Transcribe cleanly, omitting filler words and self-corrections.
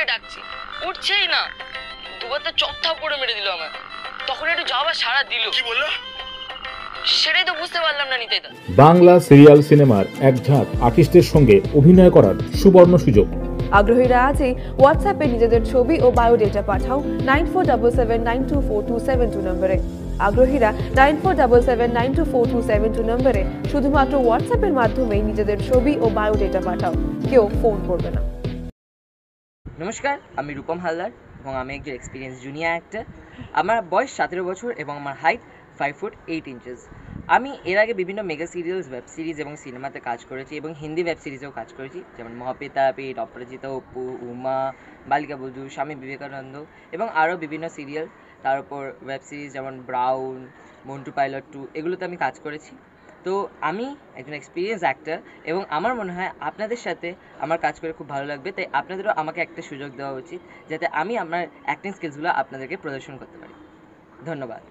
ওকে ডাকছি, উঠছেই না। দুবার তো চপথাপ করে মেরে দিল আমার। তখন একটু যাওয়ার সারা দিল। কি বললো? সেটাই তো বুঝতে পারলাম না নিতাইদা। বাংলা সিরিয়াল সিনেমার এক ঝাঁক আর্টিস্টের সঙ্গে অভিনয় করার সুবর্ণ সুযোগ। আগ্রহীরা আজই হোয়াটসঅ্যাপে নিজেদের ছবি ও বায়োডেটা পাঠাও 9477924272 নম্বরে। আগ্রহীরা 9477924272 নম্বরে শুধুমাত্র হোয়াটসঅ্যাপের মাধ্যমেই নিজেদের ছবি ও বায়োডেটা পাঠাও, কেউ ফোন করবে না। নমস্কার, আমি রূপম হালদার এবং আমি একজন এক্সপিরিয়েন্স জুনিয়র অ্যাক্টর। আমার বয়স 17 বছর এবং আমার হাইট 5 ফুট 8 ইঞ্চেস। আমি এর আগে বিভিন্ন মেগা সিরিয়ালস, ওয়েব সিরিজ এবং সিনেমাতে কাজ করেছি এবং হিন্দি ওয়েব সিরিজেও কাজ করেছি, যেমন মহাপিতাপিট, অপরাজিতা অপু, উমা, বালিকা বধূ, স্বামী বিবেকানন্দ এবং আরও বিভিন্ন সিরিয়াল। তার উপর ওয়েব সিরিজ যেমন ব্রাউন, মন্টু পাইলট 2, এগুলোতে আমি কাজ করেছি। তো আমি একজন এক্সপিরিয়েন্স অ্যাক্টর এবং আমার মনে হয় আপনাদের সাথে আমার কাজ করে খুব ভালো লাগবে। তাই আপনাদেরও আমাকে একটা সুযোগ দেওয়া উচিত, যাতে আমি আমার অ্যাক্টিং স্কিলসগুলো আপনাদেরকে প্রদর্শন করতে পারি। ধন্যবাদ।